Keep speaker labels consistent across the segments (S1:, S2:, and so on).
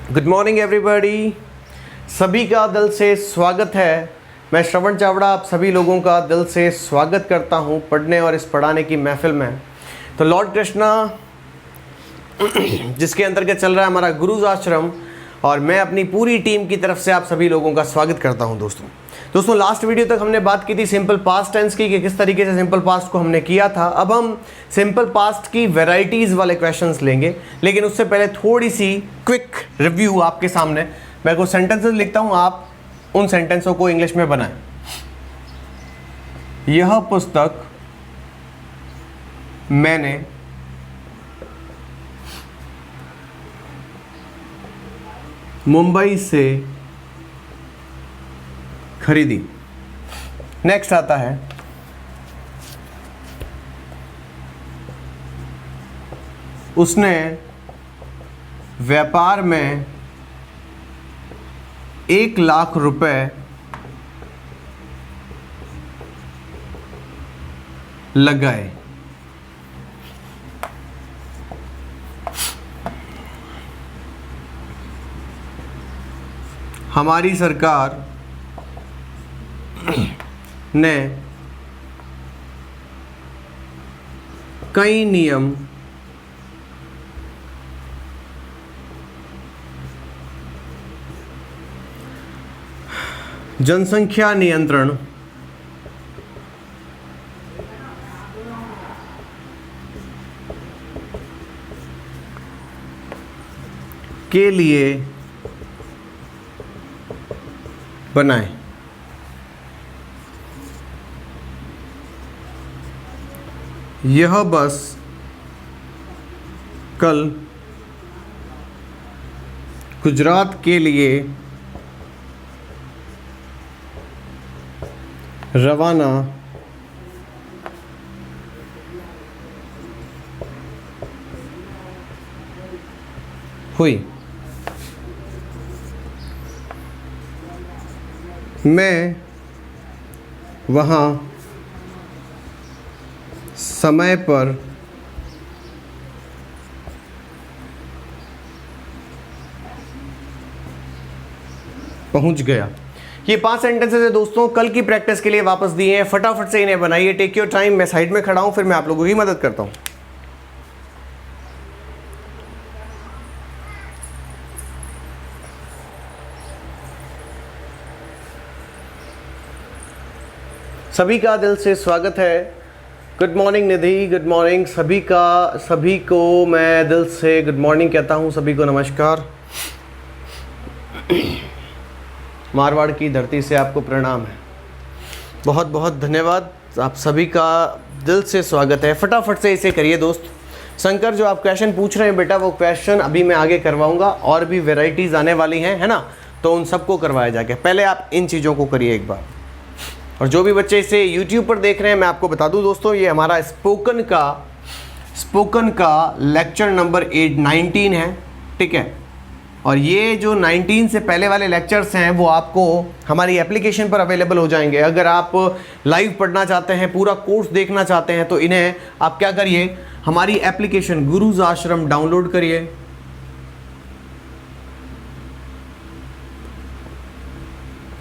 S1: Good morning everybody. सभी का दिल से स्वागत है। मैं श्रवण चावड़ा आप सभी लोगों का दिल से स्वागत करता हूं पढ़ने और इस पढ़ाने की महफिल में। तो लॉर्ड कृष्णा जिसके अंतर्गत चल रहा है हमारा गुरुज आश्रम, और मैं अपनी पूरी टीम की तरफ से आप सभी लोगों का स्वागत करता हूं। दोस्तों लास्ट वीडियो तक हमने बात की थी सिंपल पास्ट टेंस की, कि किस तरीके से सिंपल पास्ट को हमने किया था। अब हम सिंपल पास्ट की वेराइटीज़ वाले क्वेश्चंस लेंगे, लेकिन उससे पहले थोड़ी सी क्विक रिव्यू आपके सामने। मैं कुछ सेंटेंसेस लिखता हूं, आप उन सेंटेंसों को इंग्लिश में बनाएं। यह पुस्तक मैंने मुंबई से खरीदी। नेक्स्ट आता है उसने व्यापार में 1,00,000 रुपए लगाए। हमारी सरकार ने कई नियम जनसंख्या नियंत्रण के लिए बनाए। यह बस कल गुजरात के लिए रवाना हुई। मैं वहाँ समय पर पहुंच गया। ये 5 सेंटेंसेस है दोस्तों, कल की प्रैक्टिस के लिए वापस दिए हैं। फटाफट से इन्हें बनाइए। Take your time. मैं साइड में खड़ा हूं, फिर मैं आप लोगों की मदद करता हूं। सभी का दिल से स्वागत है। गुड मॉर्निंग निधि, गुड मॉर्निंग सभी को मैं दिल से गुड मॉर्निंग कहता हूं। सभी को नमस्कार। मारवाड़ की धरती से आपको प्रणाम है। बहुत बहुत धन्यवाद। आप सभी का दिल से स्वागत है। फटाफट से इसे करिए दोस्त। शंकर जो आप क्वेश्चन पूछ रहे हैं बेटा, वो क्वेश्चन अभी मैं आगे करवाऊंगा। और भी वेराइटीज़ आने वाली हैं, है ना, तो उन सबको करवाया जाएगा। पहले आप इन चीज़ों को करिए एक बार। और जो भी बच्चे इसे YouTube पर देख रहे हैं, मैं आपको बता दूं दोस्तों, ये हमारा स्पोकन का लेक्चर नंबर 19 है, ठीक है। और ये जो 19 से पहले वाले लेक्चर्स हैं वो आपको हमारी एप्लीकेशन पर अवेलेबल हो जाएंगे। अगर आप लाइव पढ़ना चाहते हैं, पूरा कोर्स देखना चाहते हैं, तो इन्हें आप क्या करिए, हमारी एप्लीकेशन गुरुज आश्रम डाउनलोड करिए।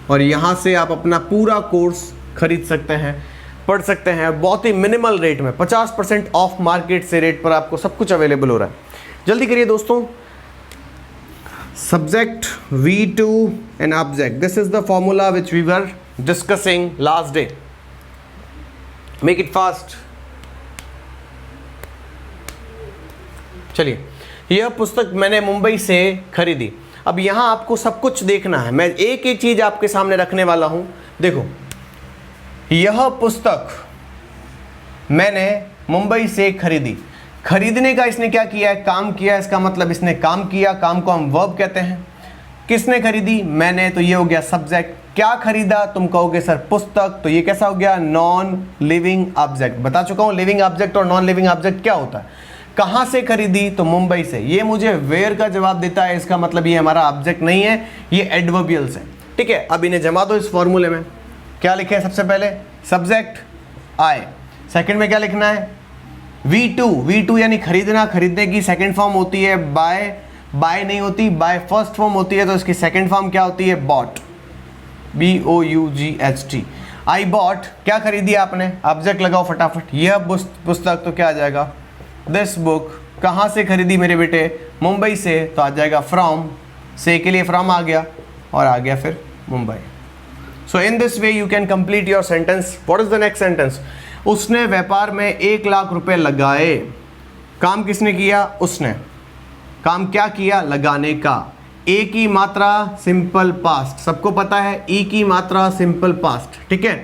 S1: और यहाँ से आप अपना पूरा कोर्स खरीद सकते हैं, पढ़ सकते हैं बहुत ही मिनिमल रेट में। 50% ऑफ मार्केट से रेट पर आपको सब कुछ अवेलेबल हो रहा है। जल्दी करिए दोस्तों। Subject V2 and object, this is the formula which we were discussing last day. Make it fast. चलिए, यह पुस्तक मैंने मुंबई से खरीदी। अब यहाँ आपको सब कुछ देखना है। मैं एक एक चीज आपके सामने रखने वाला हूं। देखो, यह पुस्तक मैंने मुंबई से खरीदी। खरीदने का इसने क्या किया है, काम किया। इसका मतलब इसने काम किया। काम को हम वर्ब कहते हैं। किसने खरीदी, मैंने, तो ये हो गया सब्जेक्ट। क्या खरीदा, तुम कहोगे सर पुस्तक, तो ये कैसा हो गया, नॉन लिविंग ऑब्जेक्ट। बता चुका हूं लिविंग ऑब्जेक्ट और नॉन लिविंग ऑब्जेक्ट क्या होता है। कहाँ से खरीदी, तो मुंबई से। ये मुझे वेयर का जवाब देता है, इसका मतलब ये हमारा ऑब्जेक्ट नहीं है, ये एडवर्बियल्स है। ठीक है, अब इन्हें जमा दो इस फॉर्मूले में। क्या लिखे सबसे पहले, सब्जेक्ट आई। सेकंड में क्या लिखना है, V2 यानी खरीदना। खरीदने की सेकंड फॉर्म होती है बाय। बाय नहीं होती, बाय फर्स्ट फॉर्म होती है, तो इसकी सेकंड फॉर्म क्या होती है? Bot, BOUGHT। आई बॉट, क्या खरीदी आपने? ऑब्जेक्ट लगाओ फटाफट। यह पुस्तक, तो क्या आ जाएगा? This book. कहाँ से खरीदी मेरे बेटे? मुंबई से, तो आ जाएगा फ्रॉम। से के लिए फ्रॉम आ गया और आ गया फिर Mumbai. So in this way you can complete your sentence. What is the next sentence? उसने व्यापार में 1 लाख रुपए लगाए। काम किसने किया? उसने। काम क्या किया? लगाने का। ए की मात्रा सिंपल पास्ट, सबको पता है ई की मात्रा सिंपल पास्ट, ठीक है।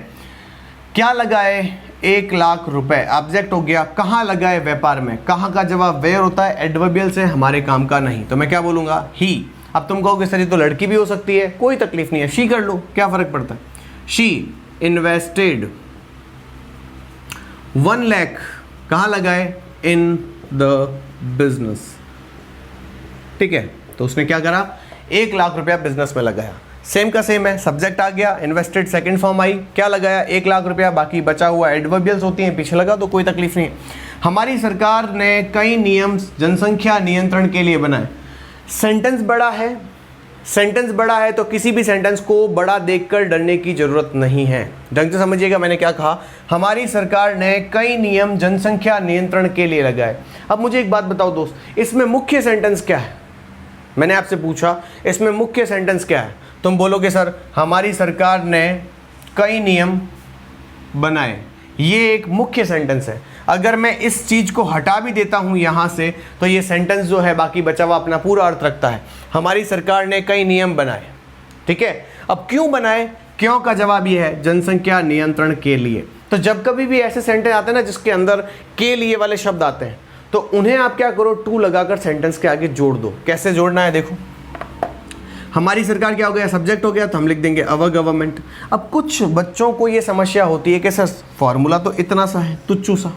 S1: क्या लगाए? 1 लाख रुपए। ऑब्जेक्ट हो गया। कहाँ लगाए? व्यापार में। कहाँ का जवाब वेयर होता है, एडवर्बियल से, हमारे काम का नहीं। तो मैं क्या बोलूंगा? ही। अब तुम कहोगे सर ये तो लड़की भी हो सकती है, कोई तकलीफ नहीं है, शी कर लो, क्या फर्क पड़ता है। She invested 1 lakh. कहाँ लगाए? इन द बिजनेस, ठीक है। तो उसने क्या करा? 1 लाख रुपया बिजनेस में लगाया। सेम का सेम है, सब्जेक्ट आ गया, इन्वेस्टेड सेकंड फॉर्म आई, क्या लगाया? 1 लाख रुपया, बाकी बचा हुआ एडवर्बियल्स होती हैं, पीछे लगा तो कोई तकलीफ नहीं है। हमारी सरकार ने कई नियम जनसंख्या नियंत्रण के लिए बनाए। सेंटेंस बड़ा है, सेंटेंस बड़ा है तो किसी भी सेंटेंस को बड़ा देखकर डरने की जरूरत नहीं है। ढंग से समझिएगा मैंने क्या कहा। हमारी सरकार ने कई नियम जनसंख्या नियंत्रण के लिए लगाए। अब मुझे एक बात बताओ दोस्त, इसमें मुख्य सेंटेंस क्या है? मैंने आपसे पूछा इसमें मुख्य सेंटेंस क्या है, तुम बोलोगे सर हमारी सरकार ने कई नियम बनाए। ये एक मुख्य सेंटेंस है। अगर मैं इस चीज़ को हटा भी देता हूँ यहाँ से तो ये सेंटेंस जो है बाकी बचा हुआ अपना पूरा अर्थ रखता है। हमारी सरकार ने कई नियम बनाए, ठीक है। अब क्यों बनाए? क्यों का जवाब ये है, जनसंख्या नियंत्रण के लिए। तो जब कभी भी ऐसे सेंटेंस आते हैं ना जिसके अंदर के लिए वाले शब्द आते हैं तो उन्हें आप क्या करो? टू लगाकर सेंटेंस के आगे जोड़ दो। कैसे जोड़ना है देखो। हमारी सरकार क्या हो गया? सब्जेक्ट हो गया, तो हम लिख देंगे अवर गवर्नमेंट। अब कुछ बच्चों को ये समस्या होती है कि सर फॉर्मूला तो इतना सा है, तुच्छू सा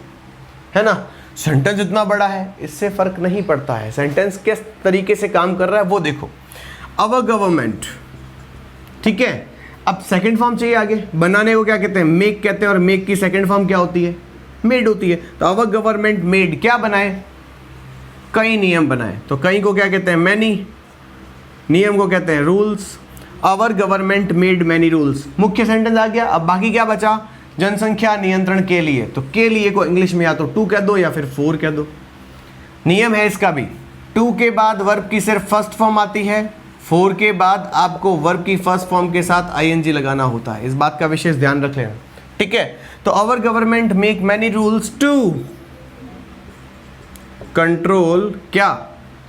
S1: है ना, सेंटेंस इतना बड़ा है, इससे फर्क नहीं पड़ता है। सेंटेंस किस तरीके से काम कर रहा है वो देखो। अवर गवर्नमेंट, ठीक है। अब सेकंड फॉर्म चाहिए आगे, बनाने को क्या कहते हैं? मेक कहते हैं, और मेक की सेकंड फॉर्म क्या होती है? मेड होती है। तो अवर गवर्नमेंट मेड, क्या बनाए? कई नियम बनाए। तो कई को क्या कहते हैं? मैनी। नियम को कहते हैं rules. Our government made many rules. मुख्य सेंटेंस आ गया। अब बाकी क्या बचा? जनसंख्या नियंत्रण के लिए। तो के लिए को इंग्लिश में या तो 2 कह दो या फिर 4 कह दो। नियम है इसका भी, 2 के बाद वर्ब की सिर्फ फर्स्ट फॉर्म आती है, 4 के बाद आपको वर्ब की फर्स्ट फॉर्म के साथ ING लगाना होता है। इस बात का विशेष ध्यान रख लेना, ठीक है। तो our government make many rules to control क्या?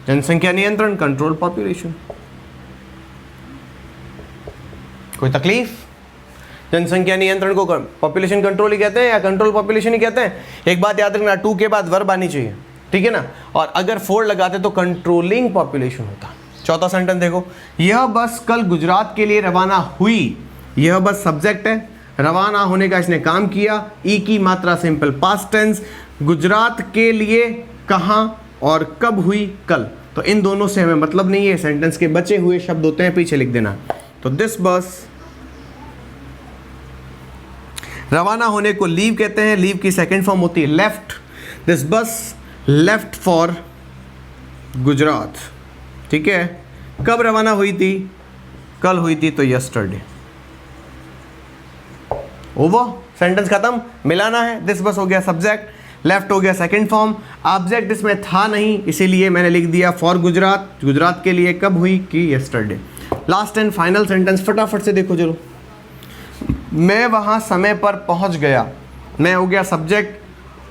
S1: जनसंख्या नियंत्रण, कंट्रोल पॉपुलेशन। कोई तकलीफ? जनसंख्या नियंत्रण को पॉपुलेशन कंट्रोल ही कहते हैं या कंट्रोल पॉपुलेशन ही कहते हैं। एक बात याद रखना, 2 के बाद वर्ब आनी चाहिए, ठीक है ना। और अगर 4 लगाते तो कंट्रोलिंग पॉपुलेशन होता। चौथा सेंटेंस देखो, यह बस कल गुजरात के लिए रवाना हुई। यह बस सब्जेक्ट है, रवाना होने का इसने काम किया। ई की मात्रा सिंपल पास्ट टेंस। गुजरात के लिए कहाँ और कब हुई? कल। तो इन दोनों से हमें मतलब नहीं है, सेंटेंस के बचे हुए शब्द होते हैं, पीछे लिख देना। तो दिस बस, रवाना होने को लीव कहते हैं, लीव की सेकंड फॉर्म होती है लेफ्ट। दिस बस लेफ्ट फॉर गुजरात, ठीक है। कब रवाना हुई थी? कल हुई थी, तो यस्टरडे। ओवर, सेंटेंस खत्म, मिलाना है। दिस बस हो गया सब्जेक्ट, लेफ्ट हो गया सेकंड फॉर्म, ऑब्जेक्ट इसमें था नहीं इसीलिए मैंने लिख दिया फॉर गुजरात। गुजरात के लिए कब हुई? कि yesterday. Last and final sentence फटाफट से देखो चलो। मैं वहाँ समय पर पहुँच गया। मैं हो गया सब्जेक्ट,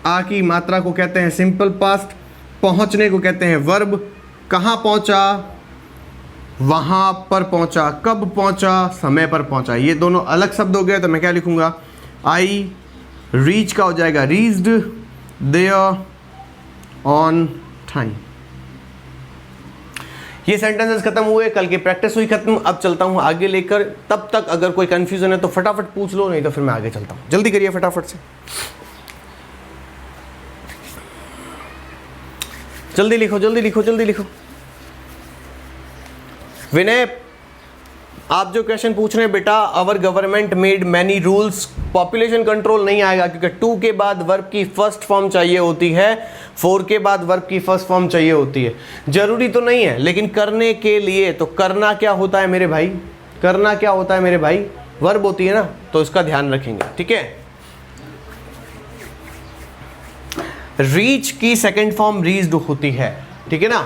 S1: आ की मात्रा को कहते हैं सिंपल पास्ट, पहुँचने को कहते हैं वर्ब। कहाँ पहुँचा? वहाँ पर पहुँचा। कब पहुँचा? समय पर पहुँचा। ये दोनों अलग शब्द हो गए, तो मैं क्या लिखूँगा? आई रीच का हो जाएगा रीच्ड देयर ऑन टाइम। ये सेंटेंसेस खत्म हुए, कल की प्रैक्टिस हुई खत्म। अब चलता हूँ आगे लेकर। तब तक अगर कोई कंफ्यूजन है तो फटाफट पूछ लो, नहीं तो फिर मैं आगे चलता हूँ। जल्दी करिए फटाफट से, जल्दी लिखो, जल्दी लिखो, जल्दी लिखो। विनय, आप जो क्वेश्चन पूछ रहे हैं बेटा, our government made many rules, population control नहीं आएगा क्योंकि 2 के बाद वर्ब की फर्स्ट फॉर्म चाहिए होती है। फोर के बाद वर्ब की फर्स्ट फॉर्म चाहिए होती है। जरूरी तो नहीं है, लेकिन करने के लिए तो करना क्या होता है मेरे भाई, करना क्या होता है मेरे भाई, वर्ब होती है ना, तो इसका ध्यान रखेंगे। ठीक है, रीच की सेकंड फॉर्म रीच्ड होती है। ठीक है ना,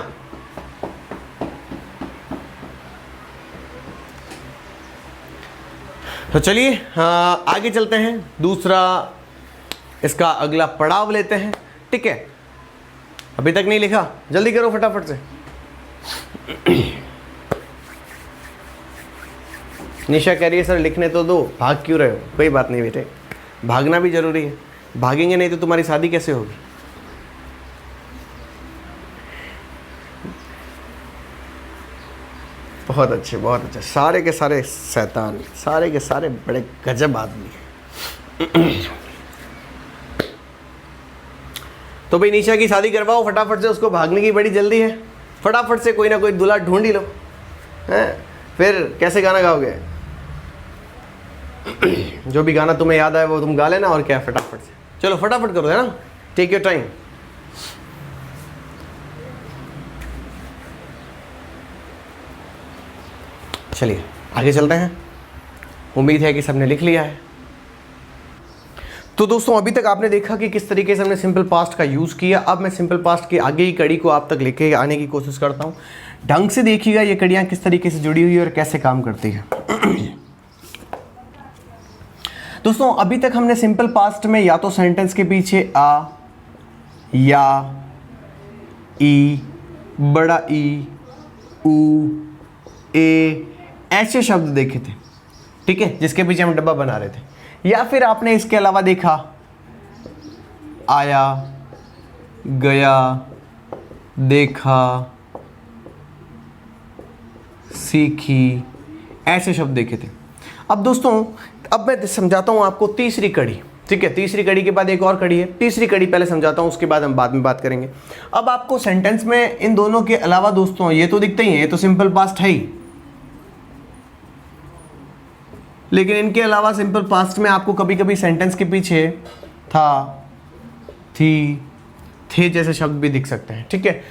S1: तो चलिए आगे चलते हैं, दूसरा इसका अगला पड़ाव लेते हैं। ठीक है, अभी तक नहीं लिखा, जल्दी करो फटाफट से। निशा कह रही है सर लिखने तो दो, भाग क्यों रहे हो? कोई बात नहीं बेटे, भागना भी जरूरी है, भागेंगे नहीं तो तुम्हारी शादी कैसे होगी। बहुत अच्छे, बहुत अच्छे, सारे के सारे शैतान, सारे के सारे बड़े गजब आदमी हैं। तो भाई निशा की शादी करवाओ फटाफट से, उसको भागने की बड़ी जल्दी है, फटाफट से कोई ना कोई दूल्हा ढूंढ ही लो, हैं? फिर कैसे गाना गाओगे? जो भी गाना तुम्हें याद आए वो तुम गा लेना, और क्या, फटाफट से चलो, फटाफट करो, है ना, टेक योर टाइम। चलिए आगे चलते हैं, उम्मीद है कि सबने लिख लिया है। तो दोस्तों अभी तक आपने देखा कि किस तरीके से हमने सिंपल पास्ट का यूज़ किया। अब मैं सिंपल पास्ट की आगे की कड़ी को आप तक लेके आने की कोशिश करता हूँ। ढंग से देखिएगा ये कड़ियाँ किस तरीके से जुड़ी हुई है और कैसे काम करती है। दोस्तों अभी तक हमने सिंपल पास्ट में या तो सेंटेंस के पीछे आ, या, ई, बड़ा ई, ऊ, ए ऐसे शब्द देखे थे। ठीक है, जिसके पीछे हम डब्बा बना रहे थे। या फिर आपने इसके अलावा देखा आया, गया, देखा, सीखी, ऐसे शब्द देखे थे। अब दोस्तों अब मैं समझाता हूं आपको तीसरी कड़ी। ठीक है, तीसरी कड़ी के बाद एक और कड़ी है, तीसरी कड़ी पहले समझाता हूं, उसके बाद हम बाद में बात करेंगे। अब आपको सेंटेंस में इन दोनों के अलावा दोस्तों ये तो दिखते ही हैं, ये तो सिंपल पास्ट है ही, लेकिन इनके अलावा सिंपल पास्ट में आपको कभी कभी सेंटेंस के पीछे था, थी, थे जैसे शब्द भी दिख सकते हैं। ठीक है,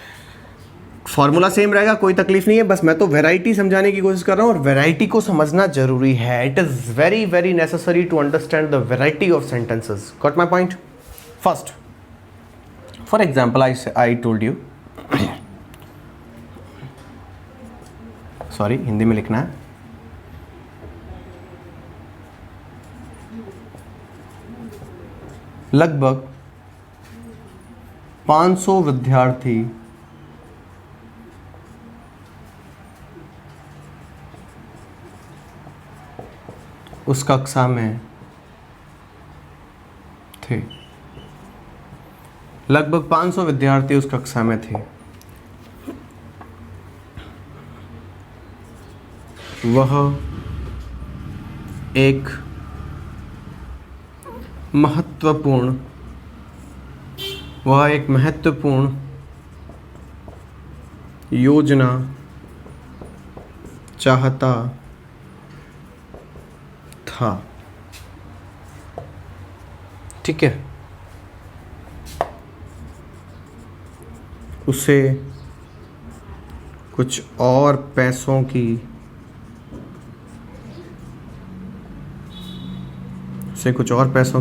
S1: फॉर्मूला सेम रहेगा, कोई तकलीफ नहीं है, बस मैं तो वैरायटी समझाने की कोशिश कर रहा हूँ, और वैरायटी को समझना जरूरी है। It is very very necessary to understand the variety of sentences. Got my point? First, for example I told you, sorry Hindi में लिखना है, लगभग 500 विद्यार्थी उस कक्षा में थे। लगभग 500 विद्यार्थी उस कक्षा में थे। वह एक महत्वपूर्ण योजना चाहता था। ठीक है, उसे कुछ और पैसों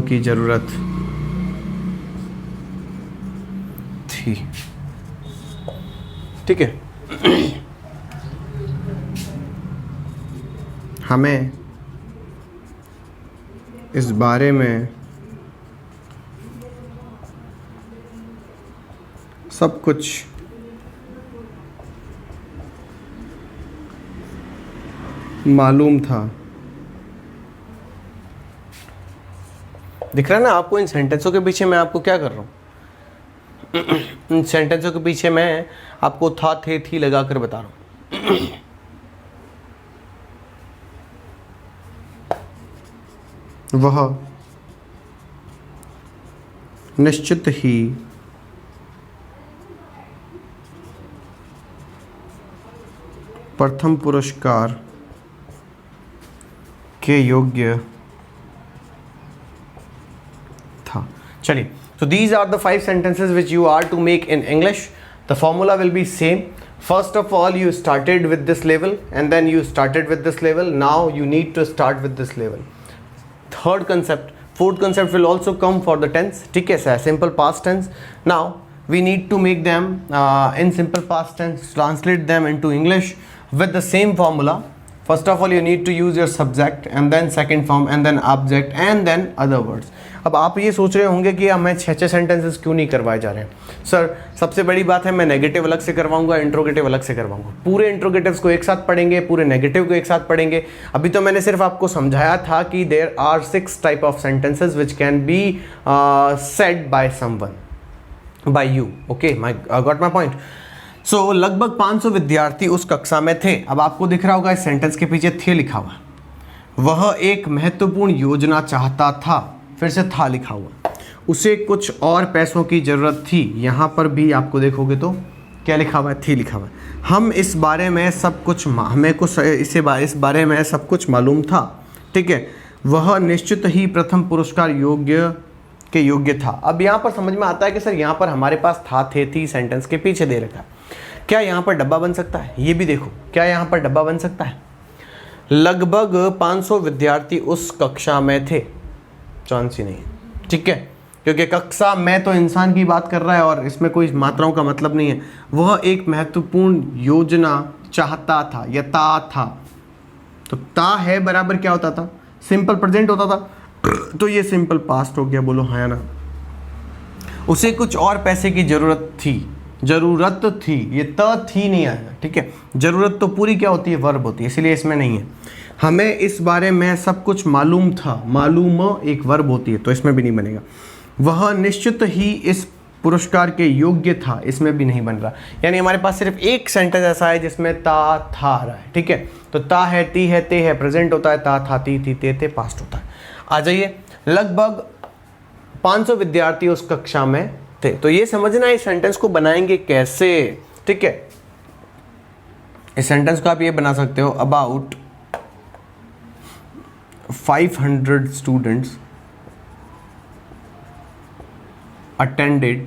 S1: की ज़रूरत थी। ठीक है, हमें इस बारे में सब कुछ मालूम था। दिख रहा है ना आपको इन सेंटेंसों के पीछे मैं आपको क्या कर रहा हूँ? इन सेंटेंसों के पीछे मैं आपको था, थे, थी लगा कर बता रहा हूँ। वह निश्चित ही प्रथम पुरस्कार के योग्य था। चलिए So these are the 5 sentences which you are to make in English. The formula will be same. First of all, you started with this level and then you started with this level. Now you need to start with this level. Third concept, fourth concept will also come for the tense. ठीक है sir, simple past tense. Now we need to make them in simple past tense, translate them into English with the same formula. First of all, you need to use your subject and then second form and then object and then other words. अब आप ये सोच रहे होंगे कि हमें 6 sentences क्यों नहीं करवाए जा रहे हैं सर। सबसे बड़ी बात है, मैं नेगेटिव अलग से करवाऊंगा, इंट्रोगेटिव अलग से करवाऊंगा। पूरे इंट्रोगेटिव्स को एक साथ पढ़ेंगे, पूरे नेगेटिव को एक साथ पढ़ेंगे। अभी तो मैंने सिर्फ आपको समझाया था कि there are 6 type of sentences which can be said by someone, by you. Okay, my got my point. So लगभग 500 विद्यार्थी उस कक्षा में थे। अब आपको दिख रहा होगा इस सेंटेंस के पीछे थे लिखा हुआ। वह एक महत्वपूर्ण योजना चाहता था, फिर से था लिखा हुआ। उसे कुछ और पैसों की ज़रूरत थी, यहाँ पर भी आपको देखोगे तो क्या लिखा हुआ है, थी लिखा हुआ है। हम इस बारे में सब कुछ, हमें कुछ इस बारे में सब कुछ मालूम था। ठीक है, वह निश्चित ही प्रथम पुरस्कार योग्य था। अब यहाँ पर समझ में आता है कि सर यहाँ पर हमारे पास था, थे, थी सेंटेंस के पीछे दे रखा है। क्या यहाँ पर डब्बा बन सकता है? ये भी देखो, क्या यहाँ पर डब्बा बन सकता है? लगभग 500 विद्यार्थी उस कक्षा में थे, चांस ही नहीं। ठीक है, क्योंकि कक्षा में तो इंसान की बात कर रहा है और इसमें कोई मात्राओं का मतलब नहीं है। वह एक महत्वपूर्ण योजना चाहता था, या ता था, तो ता है बराबर क्या होता था? सिंपल प्रेजेंट होता था, तो ये सिंपल पास्ट हो गया। बोलो हाँ या ना। उसे कुछ और पैसे की जरूरत थी, ये त थी नहीं आएगा। ठीक है, जरूरत तो पूरी क्या होती है? वर्ब होती है, इसलिए इसमें नहीं है। हमें इस बारे में सब कुछ मालूम था, मालूम एक वर्ब होती है, तो इसमें भी नहीं बनेगा। वह निश्चित ही इस पुरस्कार के योग्य था, इसमें भी नहीं बन रहा। यानी हमारे पास सिर्फ एक सेंटेंस ऐसा है जिसमें ता था आ रहा है। ठीक है, तो ता है, ती है, ते है, प्रेजेंट होता है, ता था, ती थी, ते पास्ट होता है। आ जाइए, लगभग 500 विद्यार्थी उस कक्षा में थे। तो ये समझना इस सेंटेंस को बनाएंगे कैसे। ठीक है, इस सेंटेंस को आप ये बना सकते हो, about 500 students attended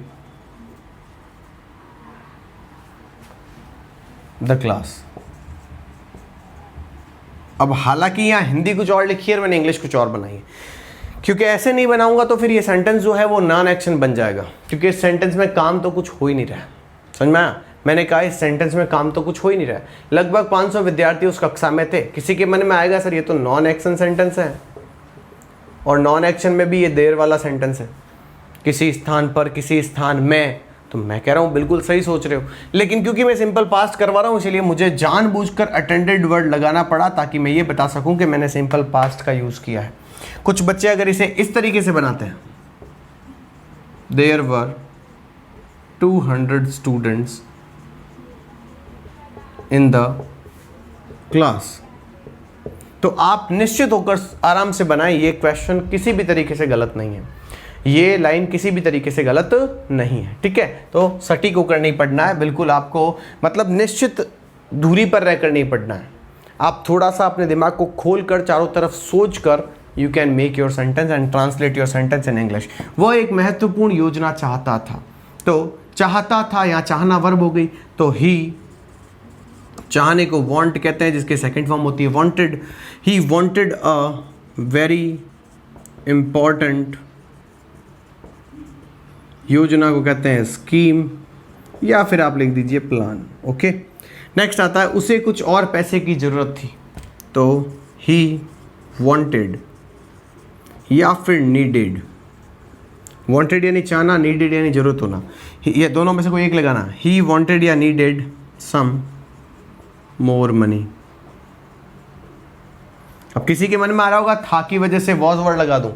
S1: the class। अब हालांकि यहाँ हिंदी कुछ और लिखी है और मैंने इंग्लिश कुछ और बनाई है, क्योंकि ऐसे नहीं बनाऊंगा तो फिर ये सेंटेंस जो है वो नॉन एक्शन बन जाएगा, क्योंकि इस सेंटेंस में काम तो कुछ हो ही नहीं रहा है। समझ में आया? मैंने कहा इस सेंटेंस में काम तो कुछ हो ही नहीं रहा है। लगभग 500 विद्यार्थी उस कक्षा में थे। किसी के मन में आएगा सर ये तो नॉन एक्शन सेंटेंस है, और नॉन एक्शन में भी ये देर वाला सेंटेंस है, किसी स्थान पर, किसी स्थान में। तो मैं कह रहा हूँ बिल्कुल सही सोच रहे हो, लेकिन क्योंकि मैं सिंपल पास्ट करवा रहा हूँ इसलिए मुझे जानबूझकर अटेंडेड वर्ड लगाना पड़ा, ताकि मैं ये बता सकूँ कि मैंने सिंपल पास्ट का यूज़ किया है। कुछ बच्चे अगर इसे इस तरीके से बनाते हैं, there were 200 students in the class, तो आप निश्चित होकर आराम से बनाएं। ये क्वेश्चन किसी भी तरीके से गलत नहीं है, ये लाइन किसी भी तरीके से गलत नहीं है। ठीक है, तो सटीक होकर नहीं पढ़ना है, बिल्कुल आपको मतलब निश्चित दूरी पर रहकर नहीं पढ़ना है। आप थोड़ा सा अपने दिमाग को खोल कर चारों तरफ सोच कर you can make your sentence and translate your sentence in English. वह एक महत्वपूर्ण योजना चाहता था, तो चाहता था या चाहना वर्ब हो गई, तो ही, चाहने को वांट कहते हैं, जिसके सेकंड फॉर्म होती है wanted. He wanted a very important, योजना को कहते हैं स्कीम, या फिर आप लिख दीजिए प्लान। ओके, नेक्स्ट आता है उसे कुछ और पैसे की ज़रूरत थी, तो ही वांटेड या फिर नीडेड। वांटेड यानी चाहना, नीडेड यानी ज़रूरत होना, ये दोनों में से कोई एक लगाना। ही वांटेड या नीडेड सम मोर मनी। अब किसी के मन में आ रहा होगा था की वजह से वॉज वर्ड लगा दूं,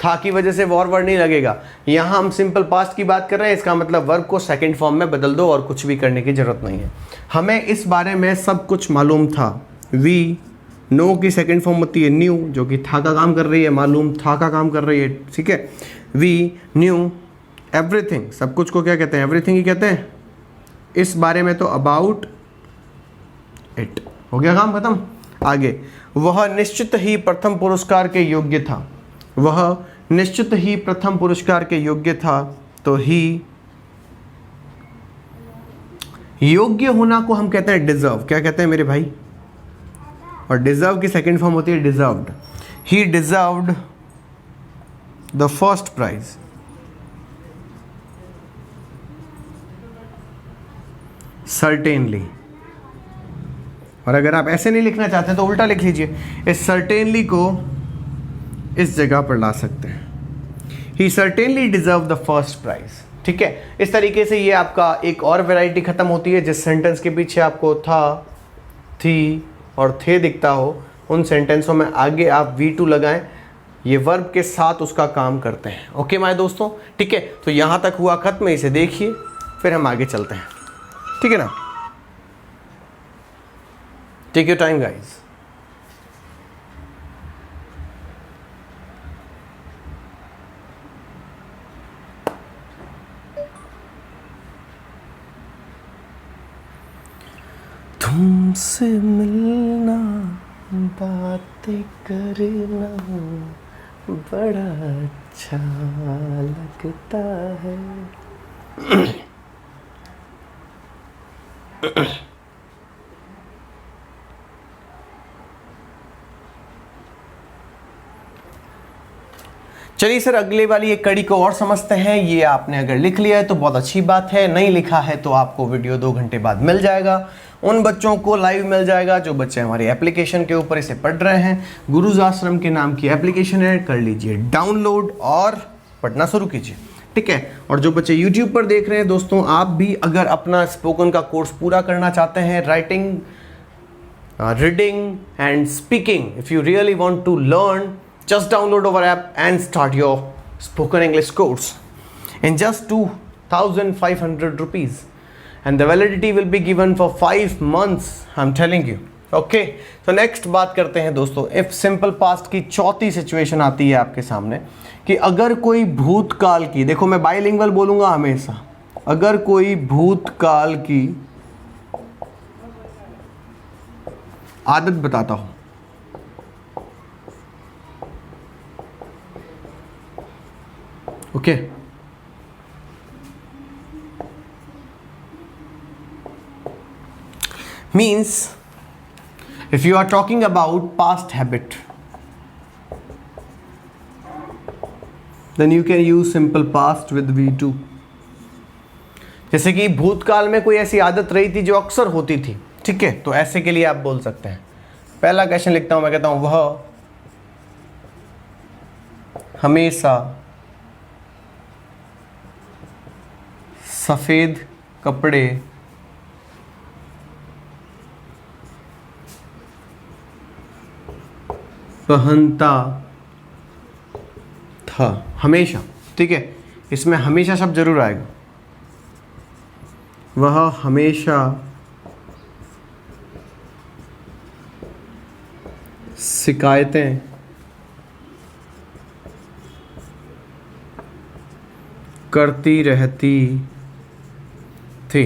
S1: था की वजह से वॉर वर्ड नहीं लगेगा। यहाँ हम सिंपल पास्ट की बात कर रहे हैं, इसका मतलब वर्ब को सेकंड फॉर्म में बदल दो और कुछ भी करने की जरूरत नहीं है। हमें इस बारे में सब कुछ मालूम था। वी नो की सेकंड फॉर्म होती है न्यू, जो कि था का काम कर रही है, मालूम था का काम कर रही है। ठीक है, वी न्यू एवरीथिंग, सब कुछ को क्या कहते हैं? एवरीथिंग ही कहते हैं। इस बारे में तो अबाउट इट, हो गया काम खत्म। आगे, वह निश्चित ही प्रथम पुरस्कार के योग्य था। वह निश्चित ही प्रथम पुरस्कार के योग्य था। तो ही योग्य होना को हम कहते हैं डिजर्व। क्या कहते हैं मेरे भाई? और डिजर्व की सेकंड फॉर्म होती है deserved. He deserved the first prize. Certainly. और अगर आप ऐसे नहीं लिखना चाहते तो उल्टा लिख लीजिए, इस सर्टेनली को इस जगह पर ला सकते हैं। He certainly deserve the first prize. ठीक है, इस तरीके से ये आपका एक और वैरायटी खत्म होती है। जिस सेंटेंस के पीछे आपको था, थी और थे दिखता हो, उन सेंटेंसों में आगे आप V2 लगाएं, ये वर्ब के साथ उसका काम करते हैं। ओके माय दोस्तों, ठीक है। तो यहां तक हुआ खत्म, इसे देखिए फिर हम आगे चलते हैं। ठीक है ना? Take your time guys. तुमसे मिलना, बातें करना बड़ा अच्छा लगता है। चलिए सर, अगले वाली एक कड़ी को और समझते हैं। ये आपने अगर लिख लिया है तो बहुत अच्छी बात है, नहीं लिखा है तो आपको वीडियो 2 घंटे बाद मिल जाएगा। उन बच्चों को लाइव मिल जाएगा जो बच्चे हमारी एप्लीकेशन के ऊपर इसे पढ़ रहे हैं। गुरुज आश्रम के नाम की एप्लीकेशन है, कर लीजिए डाउनलोड और पढ़ना शुरू कीजिए। ठीक है। और जो बच्चे यूट्यूब पर देख रहे हैं दोस्तों, आप भी अगर अपना स्पोकन का कोर्स पूरा करना चाहते हैं, writing, reading and speaking, if you really want to learn, just download our app and start your spoken English course in just 2,500 rupees, and the validity will be given for 5 months, I'm telling you. Okay, so next बात करते हैं दोस्तों, if simple past की चौथी situation आती है आपके सामने कि अगर कोई भूतकाल की, देखो मैं बाइलिंगुअल बोलूंगा हमेशा, अगर कोई भूतकाल की आदत बताता हूं, okay, means if you are talking about past habit, then you can use simple past with V2। जैसे कि भूतकाल में कोई ऐसी आदत रही थी जो अक्सर होती थी, ठीक है, तो ऐसे के लिए आप बोल सकते हैं। पहला क्वेश्चन लिखता हूं, मैं कहता हूं वह हमेशा सफेद कपड़े पहनता था। हमेशा, ठीक है, इसमें हमेशा शब्द जरूर आएगा। वह हमेशा शिकायतें करती रहती थी।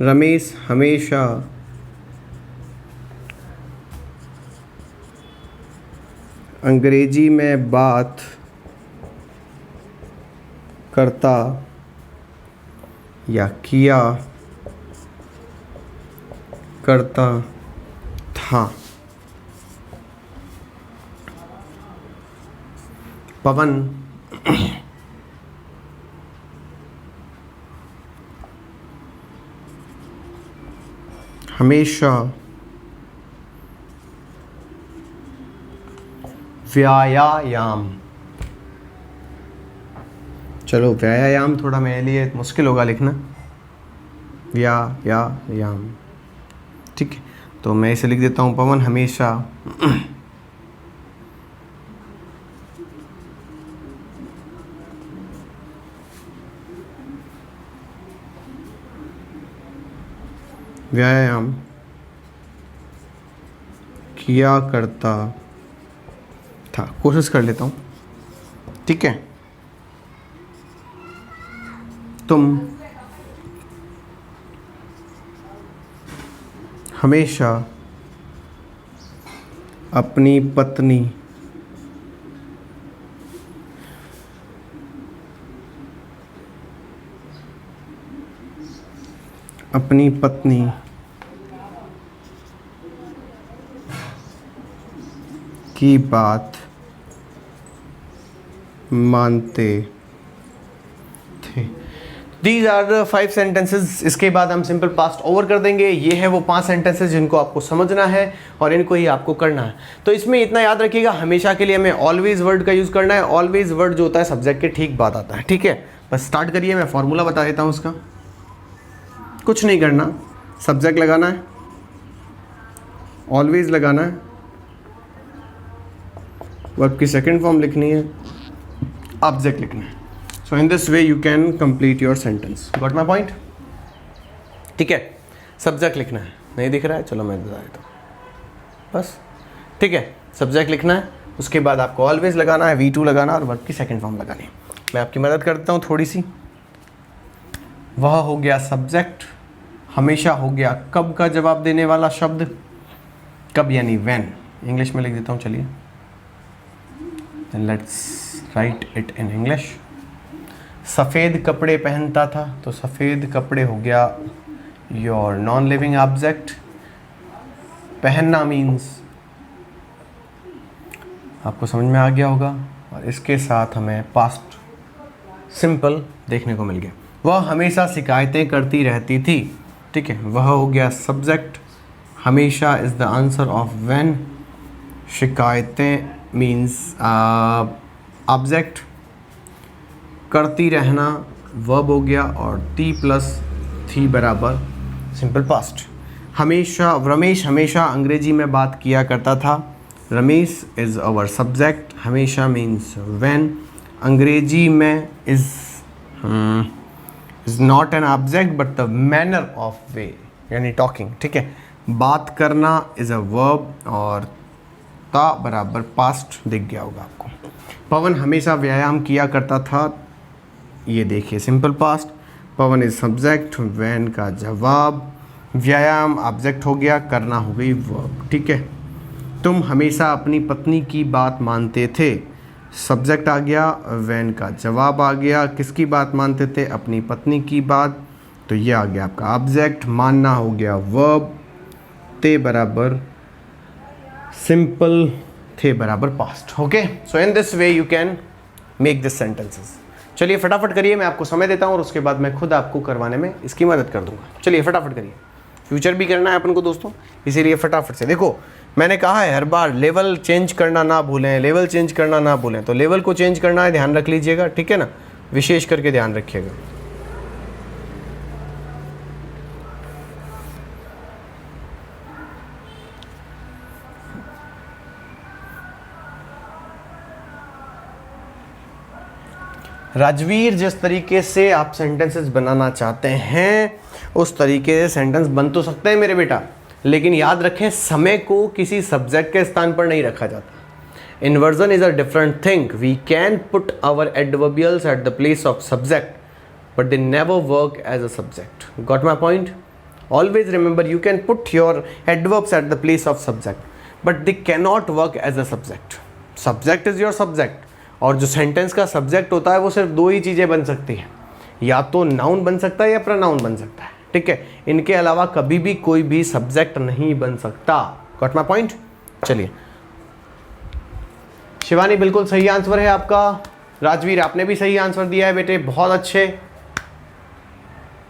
S1: रमेश हमेशा अंग्रेजी में बात करता या किया करता था। पवन हमेशा व्यायाम, चलो व्यायाम थोड़ा मेरे लिए मुश्किल होगा लिखना, व्यायाम, ठीक है, तो मैं इसे लिख देता हूँ, पवन हमेशा व्यायाम किया करता था। कोशिश कर लेता हूँ, ठीक है। तुम हमेशा अपनी पत्नी की बात मानते थे। These are 5 sentences. इसके बाद हम सिंपल पास्ट ओवर कर देंगे। ये है वो 5 सेंटेंसेस जिनको आपको समझना है और इनको ही आपको करना है। तो इसमें इतना याद रखिएगा, हमेशा के लिए हमें ऑलवेज वर्ड का यूज़ करना है। ऑलवेज वर्ड जो होता है सब्जेक्ट के ठीक बाद आता है, ठीक है। बस स्टार्ट करिए, मैं फॉर्मूला बता देता हूँ उसका। कुछ नहीं करना, सब्जेक्ट लगाना है, ऑलवेज लगाना है, वर्ब की सेकंड फॉर्म लिखनी है, ऑब्जेक्ट लिखना है। So in this way you can complete your sentence. Got my point? ठीक है, सब्जेक्ट लिखना है। नहीं दिख रहा है, चलो मैं बता देता हूँ बस। ठीक है, सब्जेक्ट लिखना है, उसके बाद आपको ऑलवेज लगाना है, V2 लगाना और वर्ब की सेकंड फॉर्म लगानी है। मैं आपकी मदद करता हूँ थोड़ी सी। वह हो गया सब्जेक्ट, हमेशा हो गया कब का जवाब देने वाला शब्द, कब यानी व्हेन। इंग्लिश में लिख देता हूँ, चलिए let's write it in English. सफ़ेद कपड़े पहनता था, तो सफ़ेद कपड़े हो गया योर नॉन लिविंग ऑब्जेक्ट। पहनना मीन्स, आपको समझ में आ गया होगा। और इसके साथ हमें पास्ट सिंपल देखने को मिल गया। वह हमेशा शिकायतें करती रहती थी, ठीक है। वह हो गया सब्जेक्ट, हमेशा is the answer of when. शिकायतें मीन्स ऑब्जेक्ट, करती रहना वर्ब हो गया और टी प्लस थी बराबर सिंपल पास्ट। हमेशा, रमेश हमेशा अंग्रेजी में बात किया करता था। रमेश इज़ आवर सब्जेक्ट, हमेशा मीन्स व्हेन। अंग्रेजी में is not an object but the manner of वे यानी टॉकिंग, ठीक है। बात करना इज़ अ वर्ब और ता बराबर पास्ट दिख गया होगा आपको। पवन हमेशा व्यायाम किया करता था, ये देखिए simple past. Pawan is subject, when का जवाब, व्यायाम ऑब्जेक्ट हो गया, करना हो गई वर्ब, ठीक है। तुम हमेशा अपनी पत्नी की बात मानते थे, सब्जेक्ट आ गया, व्हेन का जवाब आ गया। किसकी बात मानते थे? अपनी पत्नी की बात, तो ये आ गया आपका ऑब्जेक्ट। मानना हो गया वर्ब, ते बराबर सिंपल, थे बराबर past. Okay, so in this way you can make this sentences. चलिए फटाफट करिए, मैं आपको समय देता हूँ और उसके बाद मैं खुद आपको करवाने में इसकी मदद कर दूंगा। चलिए फटाफट करिए, फ्यूचर भी करना है अपन को दोस्तों, इसीलिए फटाफट से। देखो मैंने कहा है हर बार लेवल चेंज करना ना भूलें, लेवल चेंज करना ना भूलें। तो लेवल को चेंज करना है, ध्यान रख लीजिएगा, ठीक है ना, विशेष करके ध्यान रखिएगा। राजवीर, जिस तरीके से आप सेंटेंसेस बनाना चाहते हैं उस तरीके से सेंटेंस बन तो सकते हैं मेरे बेटा, लेकिन याद रखें समय को किसी सब्जेक्ट के स्थान पर नहीं रखा जाता। Inversion is a different thing. We can put our adverbials at the place of subject but they never work as a subject. Got my point? Always remember, you can put your adverbs at the place of subject but they can not work as a subject. Subject is your subject, और जो sentence का subject होता है वो सिर्फ दो ही चीज़ें बन सकती हैं, या तो नाउन बन सकता है या प्रोनाउन बन सकता है, ठीक है। इनके अलावा कभी भी कोई भी सब्जेक्ट नहीं बन सकता। Got my point? चलिए, शिवानी बिल्कुल सही आंसर है आपका। राजवीर आपने भी सही आंसर दिया है बेटे, बहुत अच्छे,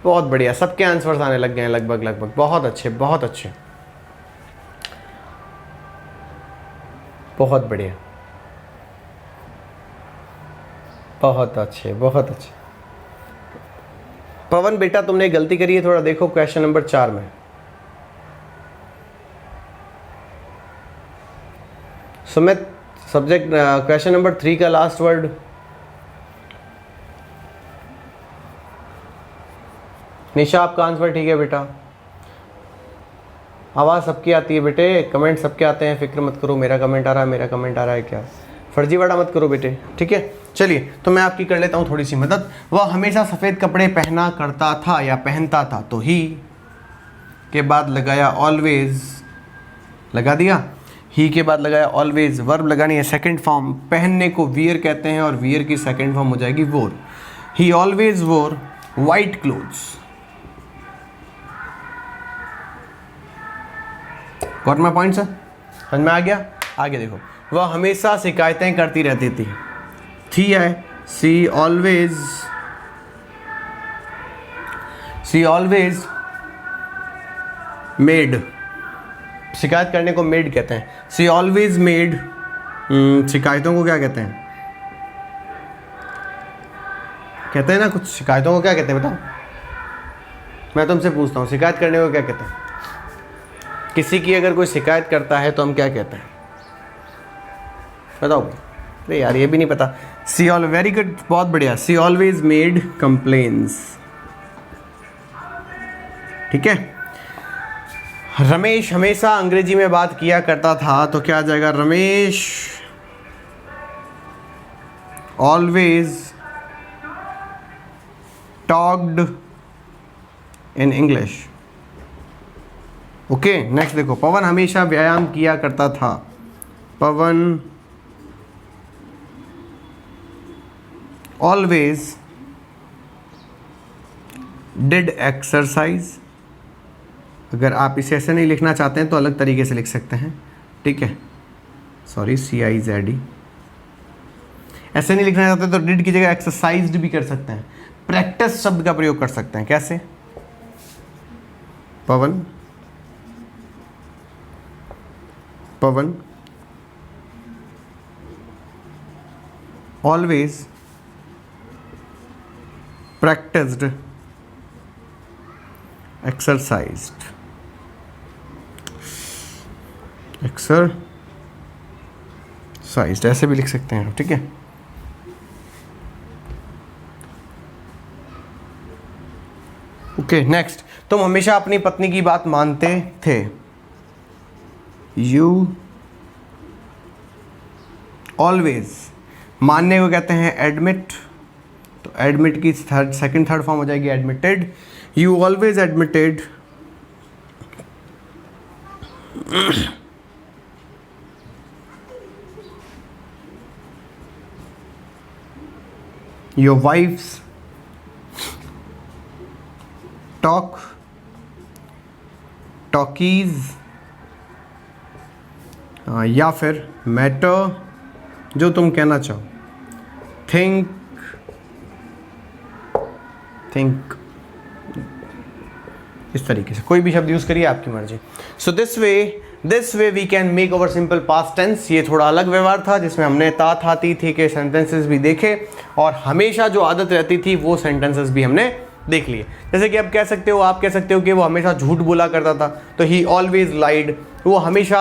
S1: बहुत बढ़िया। सबके आंसर्स आने लग गए हैं लगभग, बहुत अच्छे, बहुत अच्छे, बहुत बढ़िया, बहुत अच्छे, बहुत अच्छे। पवन बेटा तुमने गलती करी है, थोड़ा देखो क्वेश्चन नंबर 4 में। सुमित, सब्जेक्ट क्वेश्चन नंबर 3 का लास्ट वर्ड। निशा आपका आंसर ठीक है बेटा। आवाज़ सबकी आती है बेटे, कमेंट सबके आते हैं, फिक्र मत करो। मेरा कमेंट आ रहा है, मेरा कमेंट आ रहा है क्या? फर्जीवाड़ा मत करो बेटे, ठीक है। चलिए, तो मैं आपकी कर लेता हूँ थोड़ी सी मदद। वह हमेशा सफ़ेद कपड़े पहना करता था या पहनता था, तो ही के बाद लगाया ऑलवेज, लगा दिया। ही के बाद लगाया ऑलवेज, वर्ब लगानी है सेकंड फॉर्म, पहनने को वियर कहते हैं और वियर की सेकंड फॉर्म हो जाएगी वोर। ही ऑलवेज वोर white clothes. Got my point sir? समझ में आ गया? आगे देखो, वह हमेशा शिकायतें करती रहती थी है, सी ऑलवेज मेड, शिकायत करने को मेड कहते हैं। सी ऑलवेज मेड, शिकायतों को क्या कहते हैं? कहते हैं ना कुछ, शिकायतों को क्या कहते हैं बताओ? मैं तुमसे पूछता हूँ, शिकायत करने को क्या कहते हैं? किसी की अगर कोई शिकायत करता है तो हम क्या कहते हैं बताओ? अरे यार ये भी नहीं पता। सी ऑल, वेरी गुड, बहुत बढ़िया। सी ऑलवेज मेड कंप्लेन्स। ठीक है। रमेश हमेशा अंग्रेजी में बात किया करता था, तो क्या आ जाएगा? Ramesh always talked in English. Okay, next देखो, पवन हमेशा व्यायाम किया करता था। पवन ऑलवेज डिड एक्सरसाइज। अगर आप इसे ऐसे नहीं लिखना चाहते हैं तो अलग तरीके से लिख सकते हैं, ठीक है। Sorry, CIZD। ऐसे नहीं लिखना चाहते तो डिड की जगह एक्सरसाइज्ड भी कर सकते हैं। प्रैक्टिस शब्द का प्रयोग कर सकते हैं। कैसे? पवन ऑलवेज practiced exercised, ऐसे भी लिख सकते हैं, ठीक है। ओके, नेक्स्ट, तुम हमेशा अपनी पत्नी की बात मानते थे। यू ऑलवेज, मानने को कहते हैं एडमिट, तो एडमिट की सेकंड थर्ड फॉर्म हो जाएगी admitted. You always admitted your wife's talkies, या फिर मैटर, जो तुम कहना चाहो। थिंक इस तरीके से कोई भी शब्द यूज करिए, आपकी मर्जी। So this way we can make our simple past tense. ये थोड़ा अलग व्यवहार था जिसमें हमने ता था ती थे के सेंटेंसेस भी देखे और हमेशा जो आदत रहती थी वो सेंटेंसेस भी हमने देख लिए। जैसे कि आप कह सकते हो कि वो हमेशा झूठ बोला करता था, तो ही ऑलवेज लाइड। वो हमेशा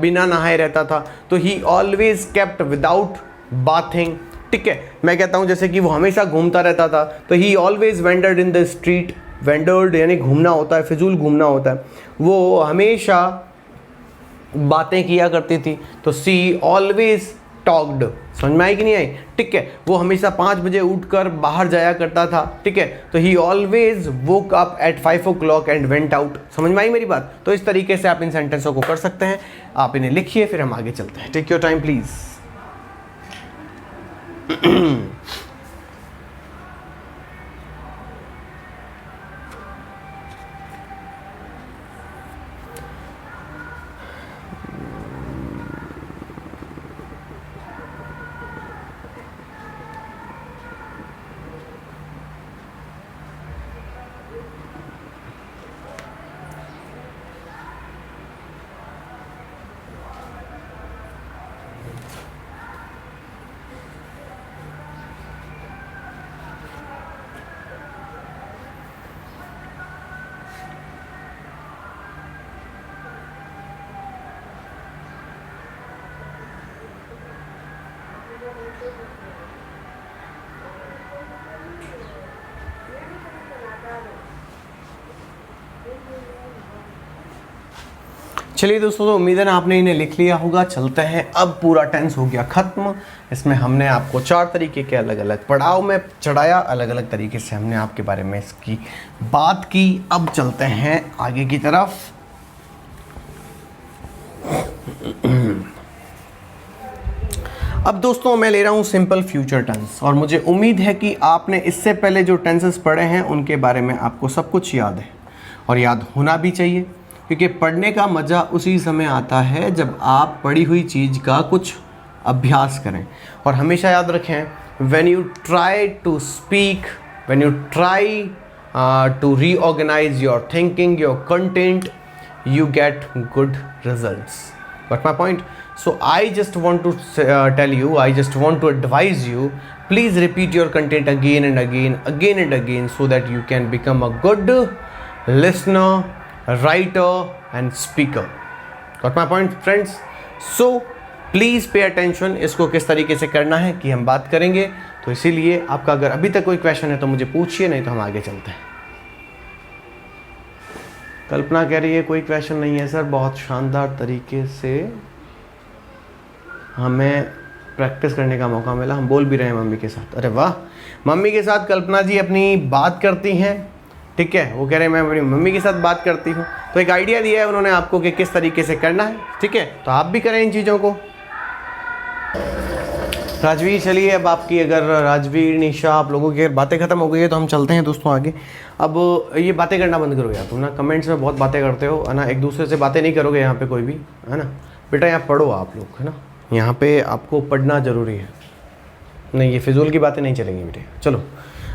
S1: बिना नहाए रहता था, तो ही ऑलवेज केप्ट विदाउट बाथिंग। ठीक है, मैं कहता हूँ जैसे कि वो हमेशा घूमता रहता था, तो ही always wondered in the street. Wondered यानी घूमना होता है, फिजूल घूमना होता है। वो हमेशा बातें किया करती थी, तो सी ऑलवेज टॉक्ड। समझ में आई कि नहीं आई? ठीक है, वो हमेशा 5 बजे उठकर बाहर जाया करता था। ठीक है, तो ही always woke up at 5 o'clock and went out. समझ में आई मेरी बात? तो इस तरीके से आप इन सेंटेंसों को कर सकते हैं। आप इन्हें लिखिए, फिर हम आगे चलते हैं। Take your time please. चलिए दोस्तों, तो उम्मीद है ना आपने इन्हें लिख लिया होगा। चलते हैं, अब पूरा टेंस हो गया खत्म। इसमें हमने आपको 4 तरीके के अलग अलग पड़ाव में चढ़ाया, अलग अलग तरीके से हमने आपके बारे में इसकी बात की। अब चलते हैं आगे की तरफ। अब दोस्तों मैं ले रहा हूँ सिंपल फ्यूचर टेंस, और मुझे उम्मीद है कि आपने इससे पहले जो टेंसेस पढ़े हैं उनके बारे में आपको सब कुछ याद है, और याद होना भी चाहिए, क्योंकि पढ़ने का मज़ा उसी समय आता है जब आप पढ़ी हुई चीज़ का कुछ अभ्यास करें। और हमेशा याद रखें, when you try to speak, when you try to reorganise your thinking, your content, you get good results. Got my point? So I just want to tell you, I just want to advise you, please repeat your content again and again, so that you can become a good listener, writer and speaker. Got my point, friends? So please pay attention. इसको किस तरीके से करना है कि हम बात करेंगे, तो इसीलिए आपका अगर अभी तक कोई क्वेश्चन है तो मुझे पूछिए, नहीं तो हम आगे चलते हैं। कल्पना कह रही है कोई क्वेश्चन नहीं है सर, बहुत शानदार तरीके से हमें प्रैक्टिस करने का मौका मिला, हम बोल भी रहे हैं मम्मी के साथ। अरे वाह, मम्मी के साथ कल्पना जी अपनी बात करती हैं, ठीक है। वो कह रहे हैं मैं अपनी मम्मी के साथ बात करती हूँ, तो एक आइडिया दिया है उन्होंने आपको कि किस तरीके से करना है, ठीक है। तो आप भी करें इन चीज़ों को। राजवीर, चलिए अब आपकी, अगर राजवीर, निशा, आप लोगों की बातें ख़त्म हो गई है तो हम चलते हैं दोस्तों आगे। अब ये बातें करना बंद करो यार, तुम ना कमेंट्स में बहुत बातें करते हो, है ना, एक दूसरे से बातें नहीं करोगे यहाँ पे कोई भी, है ना। बेटा यहाँ पढ़ो आप लोग, है ना, यहाँ पे आपको पढ़ना ज़रूरी है, नहीं ये फिजूल की बातें नहीं चलेंगी बेटे। चलो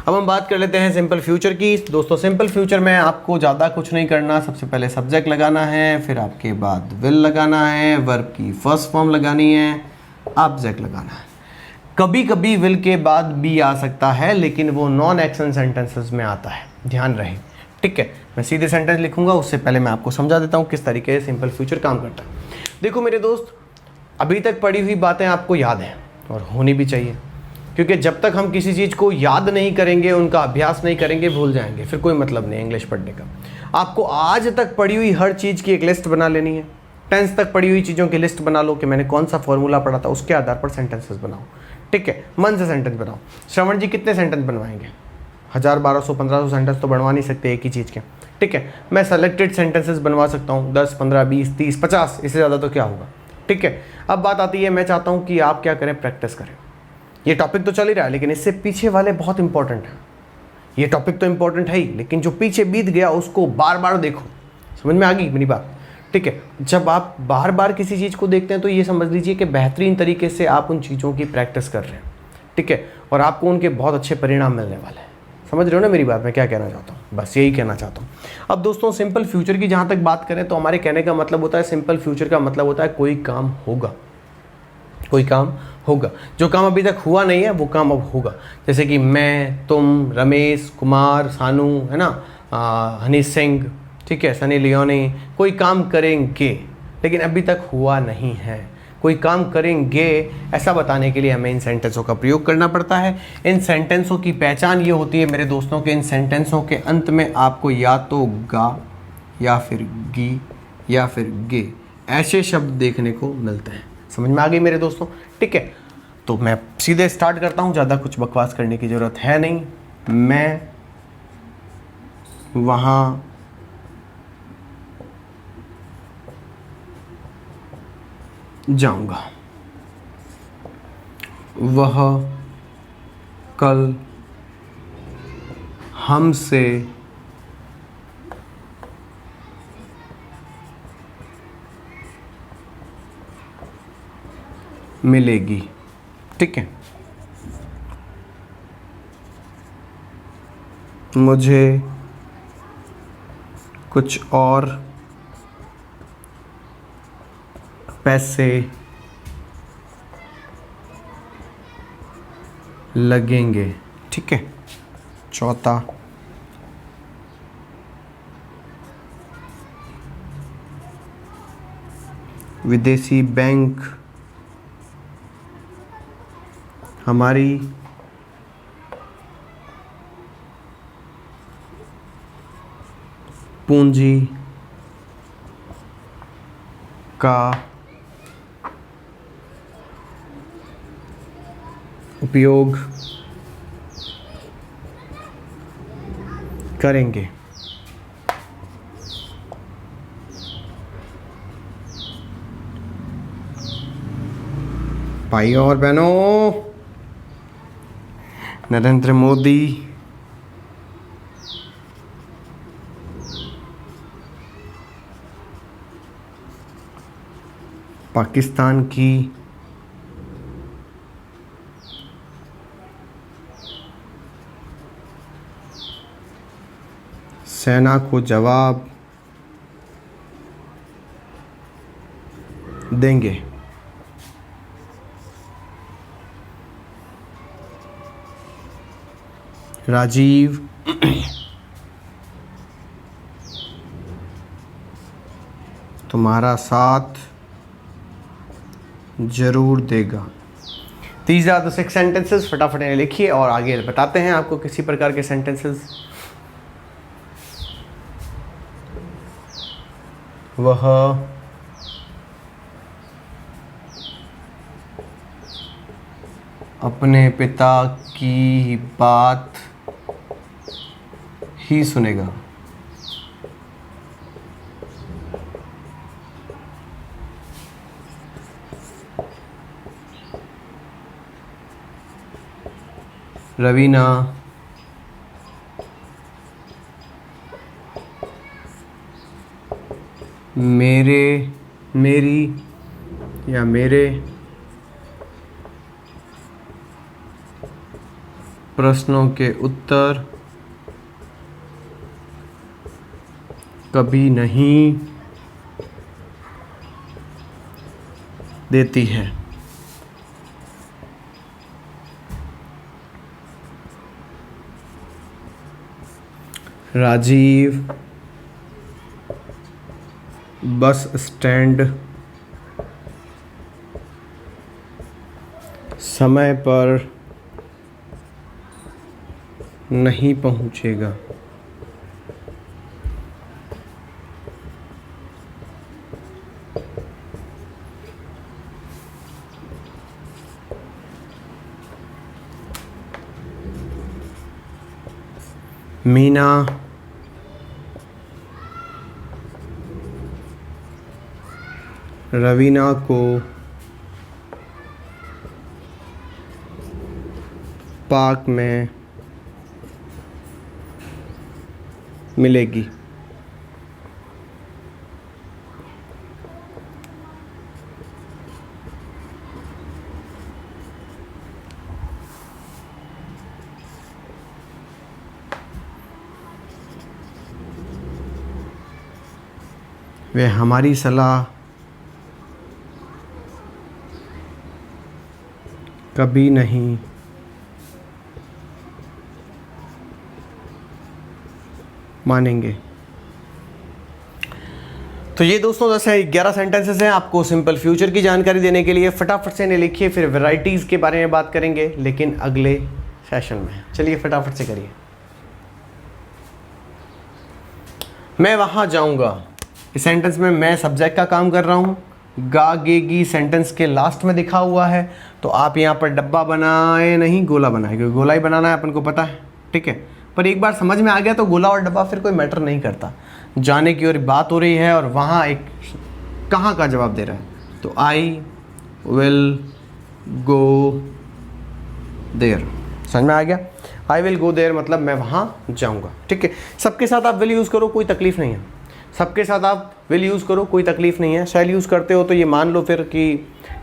S1: अब हम बात कर लेते हैं सिंपल फ्यूचर की। दोस्तों सिंपल फ्यूचर में आपको ज़्यादा कुछ नहीं करना, सबसे पहले सब्जेक्ट लगाना है, फिर आपके बाद विल लगाना है, वर्ब की फर्स्ट फॉर्म लगानी है, ऑब्जेक्ट लगाना है। कभी कभी विल के बाद बी आ सकता है, लेकिन वो नॉन एक्शन सेंटेंसेस में आता है, ध्यान रहे, ठीक है। मैं सीधे सेंटेंस लिखूंगा, उससे पहले मैं आपको समझा देता हूँ किस तरीके से सिंपल फ्यूचर काम करता है। देखो मेरे दोस्त, अभी तक पढ़ी हुई बातें आपको याद हैं और होनी भी चाहिए, क्योंकि जब तक हम किसी चीज़ को याद नहीं करेंगे, उनका अभ्यास नहीं करेंगे, भूल जाएंगे, फिर कोई मतलब नहीं इंग्लिश पढ़ने का। आपको आज तक पढ़ी हुई हर चीज़ की एक लिस्ट बना लेनी है। टेंस तक पढ़ी हुई चीज़ों की लिस्ट बना लो कि मैंने कौन सा फॉर्मूला पढ़ा था, उसके आधार पर सेंटेंसेस बनाओ, ठीक है। मन से सेंटेंस बनाओ। श्रवण जी कितने सेंटेंस बनवाएंगे? 1000, 1200, 1500 सेंटेंस तो बनवा नहीं सकते एक ही चीज़ के, ठीक है। मैं सेलेक्टेड सेंटेंसेस बनवा सकता हूँ, 10, 15, 20, 30, 50, इससे ज़्यादा तो क्या होगा, ठीक है। अब बात आती है, मैं चाहता हूँ कि आप क्या करें, प्रैक्टिस करें। ये टॉपिक तो चल ही रहा है, लेकिन इससे पीछे वाले बहुत इंपॉर्टेंट हैं। ये टॉपिक तो इंपॉर्टेंट है ही, लेकिन जो पीछे बीत गया उसको बार बार देखो। समझ में आ गई मेरी बात, ठीक है। जब आप बार बार किसी चीज़ को देखते हैं तो ये समझ लीजिए कि बेहतरीन तरीके से आप उन चीज़ों की प्रैक्टिस कर रहे हैं, ठीक है, और आपको उनके बहुत अच्छे परिणाम मिलने वाले हैं। समझ रहे हो ना मेरी बात, मैं क्या कहना चाहता हूँ, बस यही कहना चाहता हूँ। अब दोस्तों सिंपल फ्यूचर की जहाँ तक बात करें तो हमारे कहने का मतलब होता है, सिंपल फ्यूचर का मतलब होता है कोई काम होगा, कोई काम होगा। जो काम अभी तक हुआ नहीं है वो काम अब होगा। जैसे कि मैं, तुम, रमेश, कुमार, सानू, है ना, हनी सिंह, ठीक है, सनी लियोनी, कोई काम करेंगे, लेकिन अभी तक हुआ नहीं है। कोई काम करेंगे ऐसा बताने के लिए हमें इन सेंटेंसों का प्रयोग करना पड़ता है। इन सेंटेंसों की पहचान ये होती है मेरे दोस्तों के, इन सेंटेंसों के अंत में आपको या तो गा या फिर गी या फिर गे ऐसे शब्द देखने को मिलते हैं। समझ में आ गई मेरे दोस्तों, ठीक है। तो मैं सीधे स्टार्ट करता हूँ, ज़्यादा कुछ बकवास करने की ज़रूरत है नहीं। मैं वहाँ जाऊंगा, वह कल हमसे मिलेगी, ठीक है। मुझे कुछ और पैसे लगेंगे, ठीक है। चौथा, विदेशी बैंक हमारी पूंजी का उपयोग करेंगे। भाई और बहनों, नरेंद्र मोदी पाकिस्तान की सेना को जवाब देंगे। राजीव तुम्हारा साथ जरूर देगा। These are the 6 sentences। फटाफट इन्हें लिखिए और आगे बताते हैं आपको किसी प्रकार के सेंटेंसेस। वह अपने पिता की बात ही सुनेगा। रवीना मेरी या मेरे प्रश्नों के उत्तर कभी नहीं देती है। राजीव बस स्टैंड समय पर नहीं पहुंचेगा। मीना रवीना को पार्क में मिलेगी। वे हमारी सलाह कभी नहीं मानेंगे। तो ये दोस्तों 10 से 11 सेंटेंसेस हैं आपको सिंपल फ्यूचर की जानकारी देने के लिए। फटाफट से इन्हें लिखिए, फिर वैरायटीज़ के बारे में बात करेंगे लेकिन अगले सेशन में। चलिए फटाफट से करिए। मैं वहाँ जाऊँगा, इस सेंटेंस में मैं सब्जेक्ट का काम कर रहा हूँ। गागेगी सेंटेंस के लास्ट में दिखा हुआ है, तो आप यहाँ पर डब्बा बनाए नहीं गोला बनाए, क्योंकि गोला ही बनाना है अपन को पता है, ठीक है। पर एक बार समझ में आ गया तो गोला और डब्बा फिर कोई मैटर नहीं करता। जाने की और बात हो रही है और वहाँ एक कहाँ का जवाब दे रहा है, तो आई विल गो देयर। समझ में आ गया? आई विल गो देयर मतलब मैं वहाँ जाऊँगा, ठीक है। सबके साथ आप विल यूज़ करो, कोई तकलीफ़ नहीं है। सबके साथ आप विल यूज़ करो, कोई तकलीफ़ नहीं है। शैल यूज़ करते हो तो ये मान लो फिर कि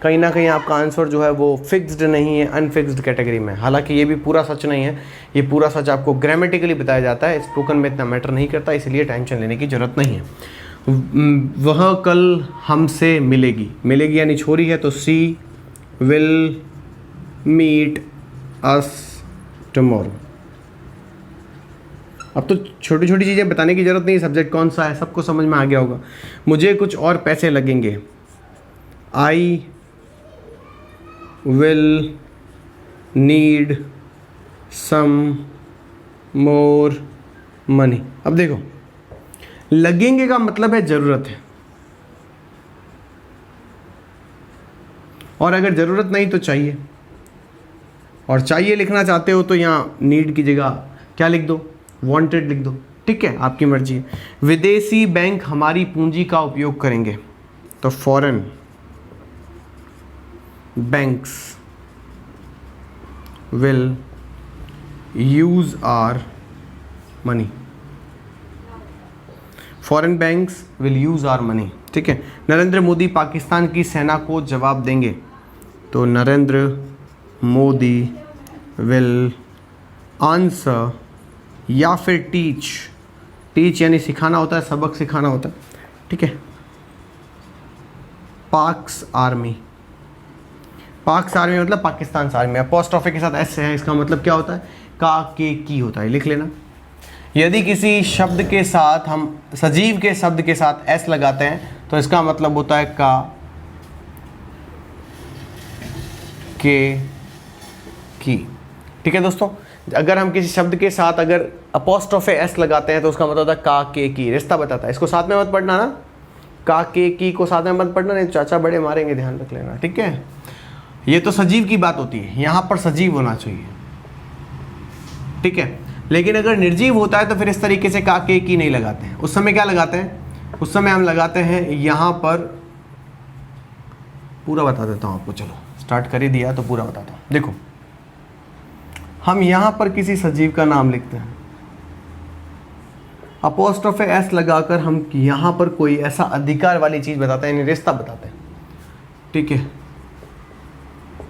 S1: कहीं ना कहीं आपका आंसर जो है वो फिक्स्ड नहीं है, अनफिक्स्ड कैटेगरी में। हालांकि ये भी पूरा सच नहीं है, ये पूरा सच आपको ग्रामेटिकली बताया जाता है, स्पोकन में इतना मैटर नहीं करता, इसलिए टेंशन लेने की ज़रूरत नहीं है। वह कल हमसे मिलेगी, मिलेगी यानी छोरी है, तो सी विल मीट अस टुमारो। अब तो छोटी छोटी चीज़ें बताने की ज़रूरत नहीं, सब्जेक्ट कौन सा है सबको समझ में आ गया होगा। मुझे कुछ और पैसे लगेंगे, I will need some more money. अब देखो, लगेंगे का मतलब है ज़रूरत है, और अगर ज़रूरत नहीं तो चाहिए, और चाहिए लिखना चाहते हो तो यहाँ नीड की जगह क्या लिख दो, वांटेड लिख दो, ठीक है, आपकी मर्जी है। विदेशी बैंक हमारी पूंजी का उपयोग करेंगे, तो foreign banks will use our money. Foreign banks will use our money. ठीक है. नरेंद्र मोदी पाकिस्तान की सेना को जवाब देंगे. तो नरेंद्र मोदी विल आंसर, या फिर टीच. टीच यानी सिखाना होता है, सबक सिखाना होता है. ठीक है. Parks army. पाक्स आर्मी मतलब पाकिस्तान आर्मी. अपोस्ट्रोफी के साथ एस है, इसका मतलब क्या होता है? का के की होता है. लिख लेना. यदि किसी शब्द के साथ हम सजीव के शब्द के साथ एस लगाते हैं तो इसका मतलब होता है का के की. ठीक है दोस्तों. अगर हम किसी शब्द के साथ अगर अपोस्ट्रोफे एस लगाते हैं तो उसका मतलब होता है का के की. रिश्ता बताता है. इसको साथ में मत पढ़ना ना, का के की को साथ में मत पढ़ना, नहीं चाचा बड़े मारेंगे, ध्यान रख लेना. ठीक है. ये तो सजीव की बात होती है, यहाँ पर सजीव होना चाहिए. ठीक है. लेकिन अगर निर्जीव होता है तो फिर इस तरीके से का के की नहीं लगाते हैं. उस समय क्या लगाते हैं? उस समय हम लगाते हैं यहाँ पर, पूरा बता देता हूँ आपको. चलो स्टार्ट कर ही दिया तो पूरा बताता हूँ. देखो, हम यहाँ पर किसी सजीव का नाम लिखते हैं, अपोस्ट्रोफे एस लगाकर हम यहाँ पर कोई ऐसा अधिकार वाली चीज़ बताते हैं, यानी रिश्ता बताते हैं. ठीक है.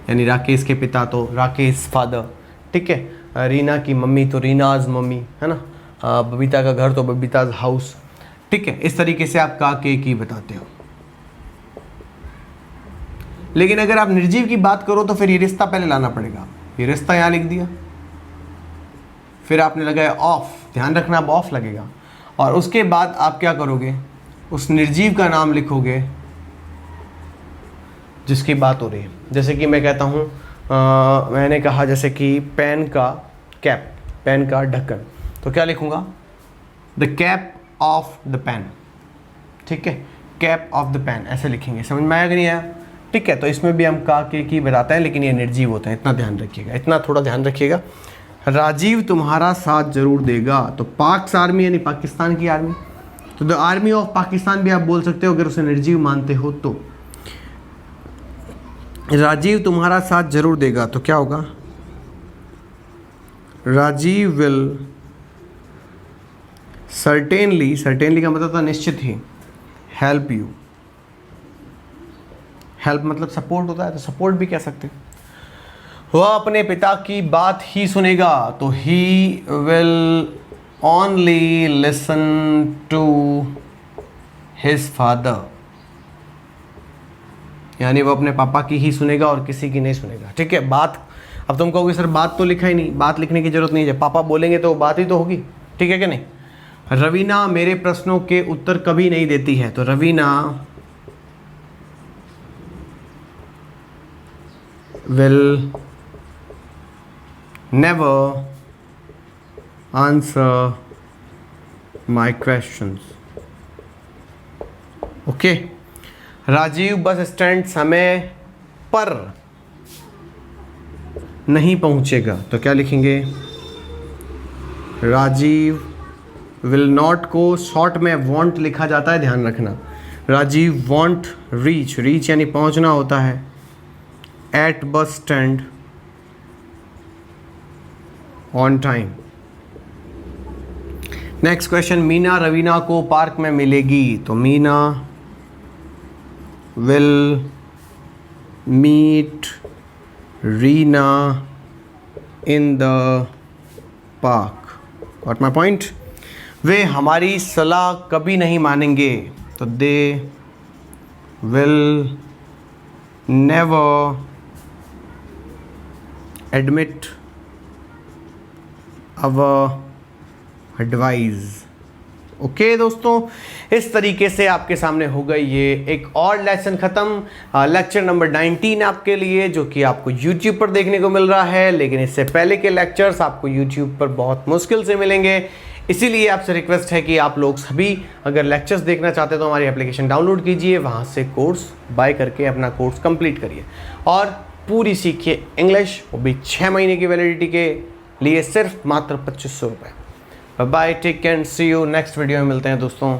S1: यानी राकेश के पिता तो राकेश फादर. ठीक है. रीना की मम्मी तो रीनाज मम्मी, है ना. बबीता का घर तो बबीताज हाउस. ठीक है. इस तरीके से आप का के की बताते हो. लेकिन अगर आप निर्जीव की बात करो तो फिर ये रिश्ता पहले लाना पड़ेगा. ये रिश्ता यहाँ लिख दिया, फिर आपने लगाया ऑफ. ध्यान रखना, अब ऑफ लगेगा. और उसके बाद आप क्या करोगे? उस निर्जीव का नाम लिखोगे जिसकी बात हो रही है. जैसे कि मैं कहता हूँ, मैंने कहा जैसे कि पेन का कैप, पेन का ढक्कन, तो क्या लिखूँगा? The cap of the pen. ठीक है. कैप ऑफ द पेन ऐसे लिखेंगे. समझ में आया कि नहीं आया? ठीक है. तो इसमें भी हम का के की बताते हैं, लेकिन ये निर्जीव होता है. इतना ध्यान रखिएगा, इतना थोड़ा ध्यान रखिएगा. राजीव तुम्हारा साथ जरूर देगा. तो पाक्स आर्मी यानी पाकिस्तान की आर्मी. तो द आर्मी ऑफ पाकिस्तान भी आप बोल सकते हो अगर उसे निर्जीव मानते हो तो. राजीव तुम्हारा साथ जरूर देगा तो क्या होगा? राजीव विल सर्टेनली, सर्टेनली का मतलब था निश्चित ही, हेल्प यू. हेल्प मतलब सपोर्ट होता है, तो सपोर्ट भी कह सकते हैं. वह अपने पिता की बात ही सुनेगा. तो he will only listen to his father. यानी वो अपने पापा की ही सुनेगा और किसी की नहीं सुनेगा. ठीक है. बात, अब तुम कहोगे सर बात तो लिखा ही नहीं, बात लिखने की जरूरत नहीं है. पापा बोलेंगे तो बात ही तो होगी. ठीक है कि नहीं? रवीना मेरे प्रश्नों के उत्तर कभी नहीं देती है. तो Raveena will never answer my questions. Okay. Rajiv bus stand समय पर नहीं पहुंचेगा. तो क्या लिखेंगे? राजीव विल नॉट को शॉर्ट में वॉन्ट लिखा जाता है, ध्यान रखना. राजीव वॉन्ट रीच, रीच यानी पहुंचना होता है, at bus stand on time. Next question. Meena Raveena को पार्क में मिलेगी. तो Meena will meet Reena in the park. Got my point? वे हमारी सलाह कभी नहीं मानेंगे. तो they will never admit our advice. Okay दोस्तों, इस तरीके से आपके सामने हो गई ये एक और लेसन ख़त्म. लेक्चर नंबर 19 आपके लिए, जो कि आपको YouTube पर देखने को मिल रहा है. लेकिन इससे पहले के लेक्चर्स आपको YouTube पर बहुत मुश्किल से मिलेंगे. इसीलिए आपसे रिक्वेस्ट है कि आप लोग सभी अगर लेक्चर्स देखना चाहते हैं तो हमारी एप्लीकेशन डाउनलोड कीजिए, वहाँ से कोर्स बाय करके अपना कोर्स कंप्लीट करिए और पूरी सीखिए इंग्लिश, वो भी 6 महीने की वैलिडिटी के लिए सिर्फ मात्र 2500 रुपये. Bye, take care and see you next video में मिलते हैं दोस्तों.